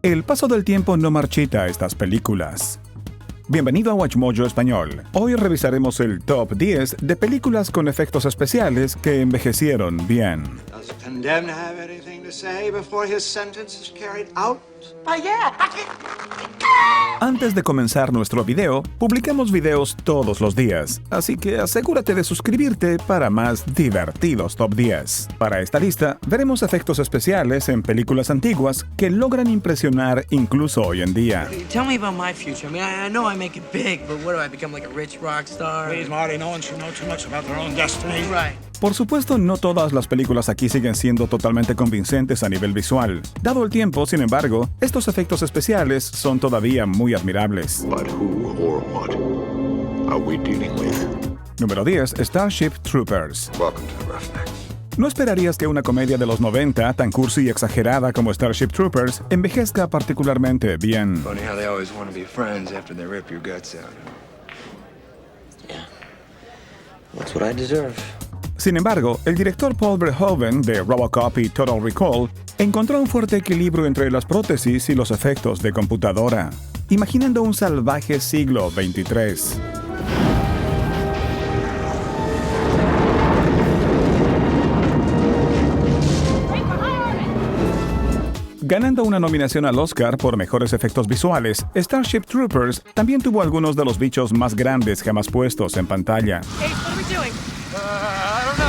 El paso del tiempo no marchita estas películas. Bienvenido a WatchMojo Español. Hoy revisaremos el top 10 de películas con efectos especiales que envejecieron bien. Does the condemned have anything to say before his sentence is carried out? Antes de comenzar nuestro video, publicamos videos todos los días, así que asegúrate de suscribirte para más divertidos top 10. Para esta lista, veremos efectos especiales en películas antiguas que logran impresionar incluso hoy en día. Tell me about my future. I mean, I know I make it big, but what do I become, like a rich rock star? Please, Marty, no one should know too much about their own destiny. Right. Por supuesto, no todas las películas aquí siguen siendo totalmente convincentes a nivel visual. Dado el tiempo, sin embargo, estos efectos especiales son todavía muy admirables. But who or what are we dealing with? Número 10. Starship Troopers. Welcome to the Roughnecks. No esperarías que una comedia de los 90, tan cursi y exagerada como Starship Troopers, envejezca particularmente bien. Funny how they always want to be friends after they rip your guts out. Yeah. That's what I deserve. Sin embargo, el director Paul Verhoeven de RoboCop y Total Recall encontró un fuerte equilibrio entre las prótesis y los efectos de computadora, imaginando un salvaje siglo XXIII. Ganando una nominación al Oscar por mejores efectos visuales, Starship Troopers también tuvo algunos de los bichos más grandes jamás puestos en pantalla. Hey, what are we doing? I don't know.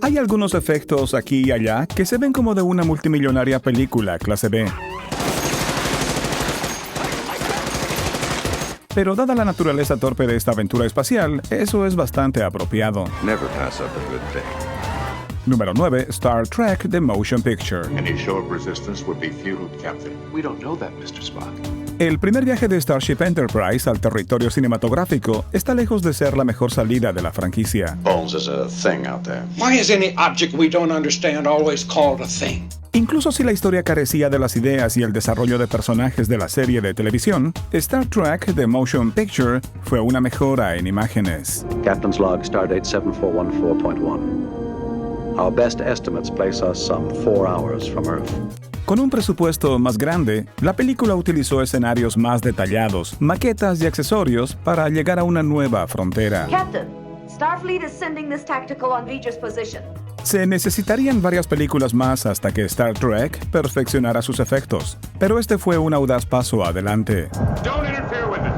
Hay algunos efectos aquí y allá que se ven como de una multimillonaria película clase B. Pero dada la naturaleza torpe de esta aventura espacial, eso es bastante apropiado. Never pass up a good thing. Número 9. Star Trek The Motion Picture. Any show of resistance would be futile, Captain. We don't know that, Mr. Spock. El primer viaje de Starship Enterprise al territorio cinematográfico está lejos de ser la mejor salida de la franquicia. Bones is a thing out there. Why is any object we don't understand always called a thing? Incluso si la historia carecía de las ideas y el desarrollo de personajes de la serie de televisión, Star Trek The Motion Picture fue una mejora en imágenes. Captain's log, stardate 7414.1. Our best estimates place us some 4 hours from Earth. Con un presupuesto más grande, la película utilizó escenarios más detallados, maquetas y accesorios para llegar a una nueva frontera. Captain, Starfleet is sending this tactical on V'ger's position. Se necesitarían varias películas más hasta que Star Trek perfeccionara sus efectos, pero este fue un audaz paso adelante. Don't interfere with it.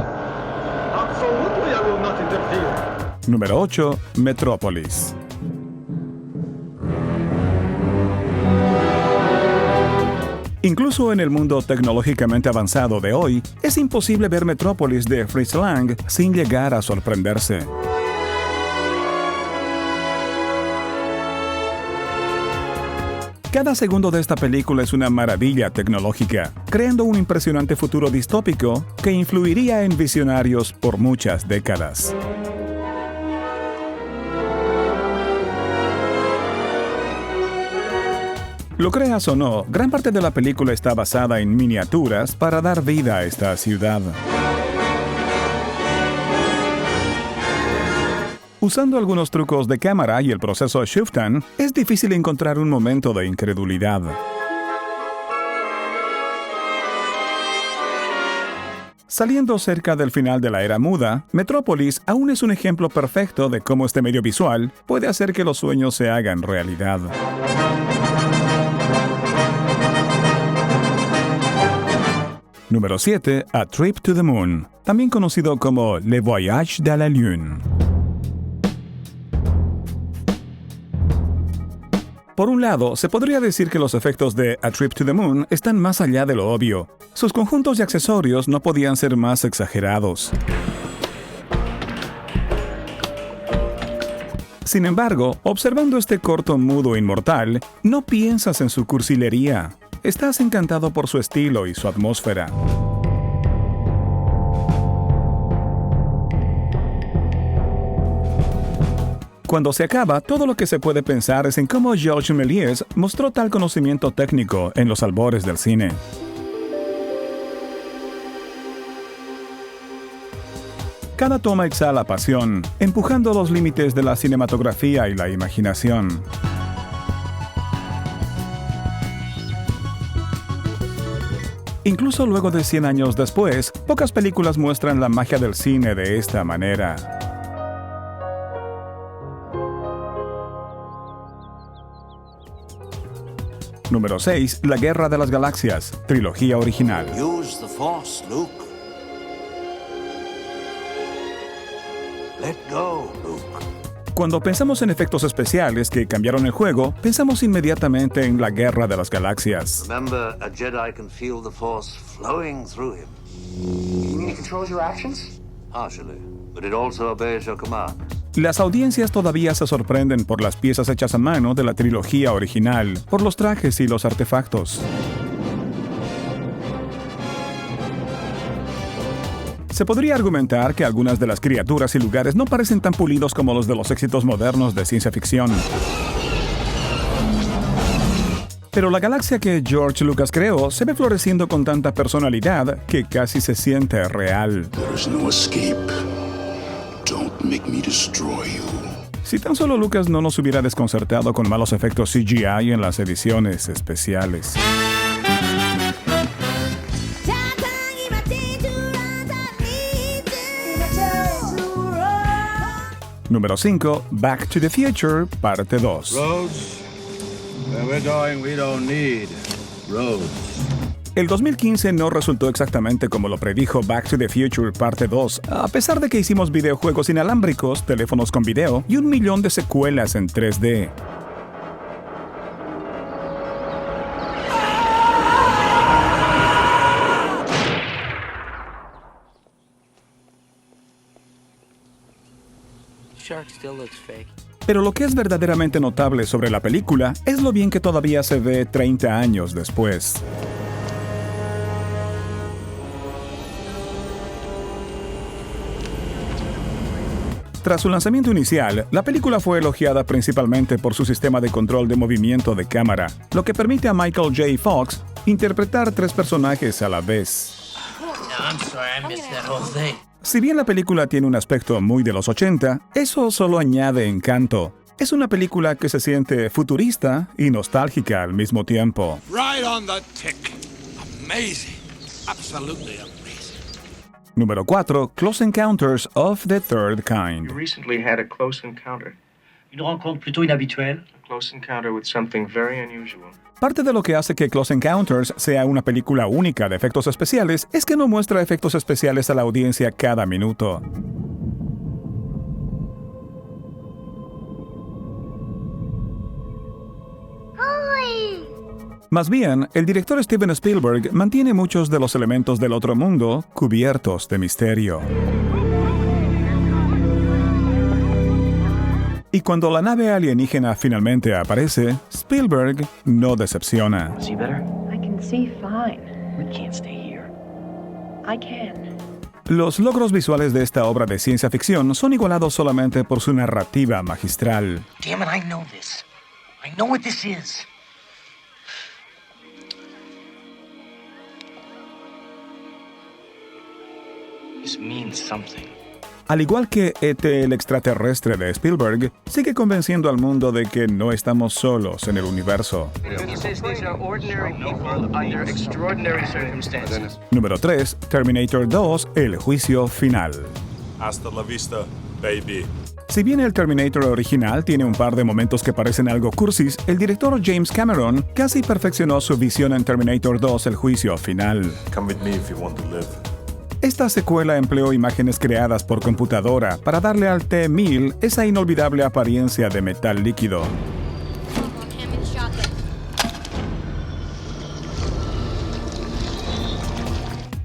Absolutely, I will not interfere. Número 8. Metrópolis. Incluso en el mundo tecnológicamente avanzado de hoy, es imposible ver Metrópolis de Fritz Lang sin llegar a sorprenderse. Cada segundo de esta película es una maravilla tecnológica, creando un impresionante futuro distópico que influiría en visionarios por muchas décadas. Lo creas o no, gran parte de la película está basada en miniaturas para dar vida a esta ciudad. Usando algunos trucos de cámara y el proceso Shuftan, es difícil encontrar un momento de incredulidad. Saliendo cerca del final de la era muda, Metrópolis aún es un ejemplo perfecto de cómo este medio visual puede hacer que los sueños se hagan realidad. Número 7. A Trip to the Moon, también conocido como Le Voyage de la Lune. Por un lado, se podría decir que los efectos de A Trip to the Moon están más allá de lo obvio. Sus conjuntos y accesorios no podían ser más exagerados. Sin embargo, observando este corto mudo inmortal, no piensas en su cursilería. Estás encantado por su estilo y su atmósfera. Cuando se acaba, todo lo que se puede pensar es en cómo Georges Méliès mostró tal conocimiento técnico en los albores del cine. Cada toma exhala pasión, empujando los límites de la cinematografía y la imaginación. Incluso luego de 100 años después, pocas películas muestran la magia del cine de esta manera. Número 6. La Guerra de las Galaxias, trilogía original. Use the Force, Luke. Let go, Luke. Cuando pensamos en efectos especiales que cambiaron el juego, pensamos inmediatamente en la Guerra de las Galaxias. Remember, a Jedi can feel the Force flowing through him. You mean he controls your actions? Partially, but it also obeys your commands. Las audiencias todavía se sorprenden por las piezas hechas a mano de la trilogía original, por los trajes y los artefactos. Se podría argumentar que algunas de las criaturas y lugares no parecen tan pulidos como los de los éxitos modernos de ciencia ficción. Pero la galaxia que George Lucas creó se ve floreciendo con tanta personalidad que casi se siente real. There is no escape. Don't make me destroy you. Si tan solo Lucas no nos hubiera desconcertado con malos efectos CGI en las ediciones especiales. Número 5. Back to the Future, parte 2. Roads? Where we're going, we don't need roads. El 2015 no resultó exactamente como lo predijo Back to the Future parte 2, a pesar de que hicimos videojuegos inalámbricos, teléfonos con video y 1 millón de secuelas en 3D. Shark still looks fake. Pero lo que es verdaderamente notable sobre la película es lo bien que todavía se ve 30 años después. Tras su lanzamiento inicial, la película fue elogiada principalmente por su sistema de control de movimiento de cámara, lo que permite a Michael J. Fox interpretar 3 personajes a la vez. No, I'm sorry, I missed that whole thing. Si bien la película tiene un aspecto muy de los 80, eso solo añade encanto. Es una película que se siente futurista y nostálgica al mismo tiempo. Right on the tick. Amazing. Absolutely amazing. Número 4. Close Encounters of the Third Kind. You recently had a close encounter. Une rencontre plutôt inhabituelle. A close encounter with something very unusual. Parte de lo que hace que Close Encounters sea una película única de efectos especiales es que no muestra efectos especiales a la audiencia cada minuto. Más bien, el director Steven Spielberg mantiene muchos de los elementos del otro mundo cubiertos de misterio. Y cuando la nave alienígena finalmente aparece, Spielberg no decepciona. See better? I can see fine. We can't stay here. I can. Los logros visuales de esta obra de ciencia ficción son igualados solamente por su narrativa magistral. Damn it, I know this. I know what this is. This means something. Al igual que E.T. el extraterrestre de Spielberg, sigue convenciendo al mundo de que no estamos solos en el universo. Número 3. Terminator 2, el juicio final. Hasta la vista, baby. Si bien el Terminator original tiene un par de momentos que parecen algo cursis, el director James Cameron casi perfeccionó su visión en Terminator 2, el juicio final. Come with me if you want to live. Esta secuela empleó imágenes creadas por computadora para darle al T-1000 esa inolvidable apariencia de metal líquido.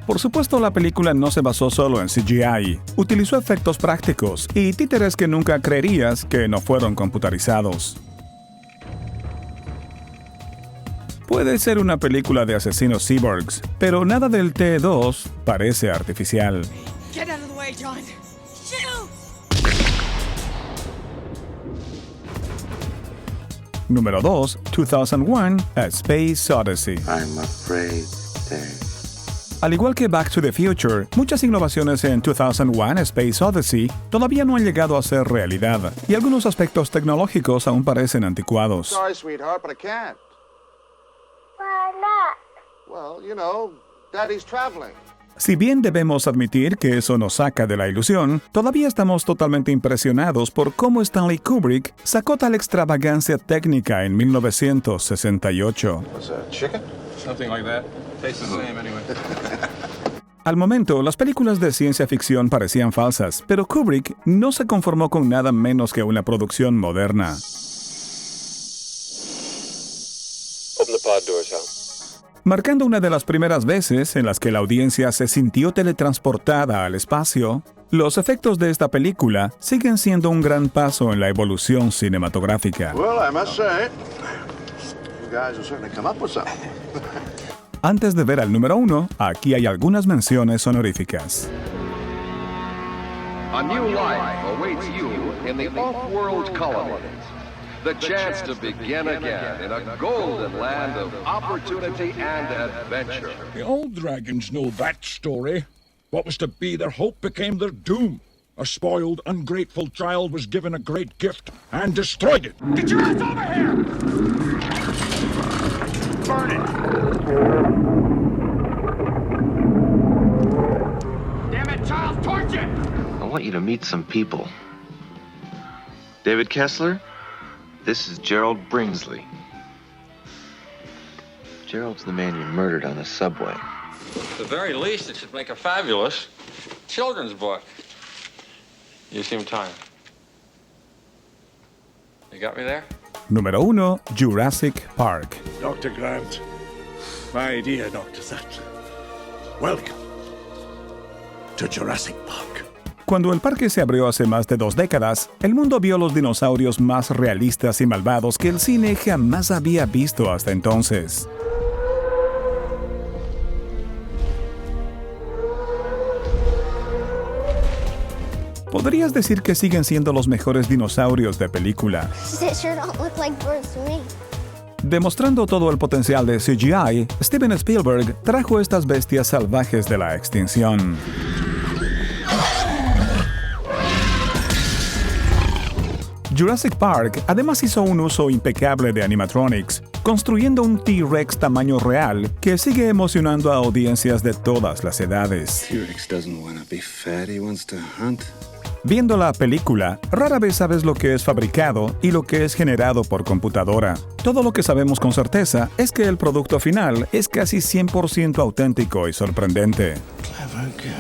Por supuesto, la película no se basó solo en CGI. Utilizó efectos prácticos y títeres que nunca creerías que no fueron computarizados. Puede ser una película de asesinos cyborgs, pero nada del T-2 parece artificial. Get out of the way, John. Shoot! Número 2. 2001: A Space Odyssey. I'm afraid, Dave. Al igual que Back to the Future, muchas innovaciones en 2001: A Space Odyssey todavía no han llegado a ser realidad, y algunos aspectos tecnológicos aún parecen anticuados. Sorry, sweetheart, but I can't. Why not? Well, you know, Daddy's traveling. Si bien debemos admitir que eso nos saca de la ilusión, todavía estamos totalmente impresionados por cómo Stanley Kubrick sacó tal extravagancia técnica en 1968. Was that chicken? Something like that. Tastes the same anyway. Al momento, las películas de ciencia ficción parecían falsas, pero Kubrick no se conformó con nada menos que una producción moderna. Open the pod doors, Hal. Marcando una de las primeras veces en las que la audiencia se sintió teletransportada al espacio, los efectos de esta película siguen siendo un gran paso en la evolución cinematográfica. Well, I must say, you guys have certainly come up with something. Antes de ver al número 1, aquí hay algunas menciones honoríficas. A new life awaits you in the off-world colonies. The chance to begin again in a golden land of opportunity and adventure. The old dragons know that story. What was to be their hope became their doom. A spoiled, ungrateful child was given a great gift and destroyed it. Get your ass over here! Burn it! Damn it, child, torch it! I want you to meet some people. David Kessler, this is Gerald Bringsley. Gerald's the man you murdered on the subway. At the very least, it should make a fabulous children's book. You seem tired. You got me there? Número 1, Jurassic Park. Dr. Grant, my dear Dr. Sattler, welcome to Jurassic Park. Cuando el parque se abrió hace más de 2 décadas, el mundo vio los dinosaurios más realistas y malvados que el cine jamás había visto hasta entonces. ¿Podrías decir que siguen siendo los mejores dinosaurios de película? Demostrando todo el potencial de CGI, Steven Spielberg trajo estas bestias salvajes de la extinción. Jurassic Park además hizo un uso impecable de animatronics, construyendo un T-Rex tamaño real que sigue emocionando a audiencias de todas las edades. T-Rex doesn't want to be fat, he wants to hunt. Viendo la película, rara vez sabes lo que es fabricado y lo que es generado por computadora. Todo lo que sabemos con certeza es que el producto final es casi 100% auténtico y sorprendente. Clever girl.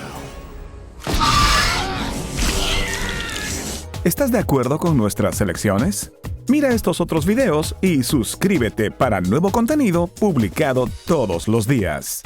¿Estás de acuerdo con nuestras selecciones? Mira estos otros videos y suscríbete para nuevo contenido publicado todos los días.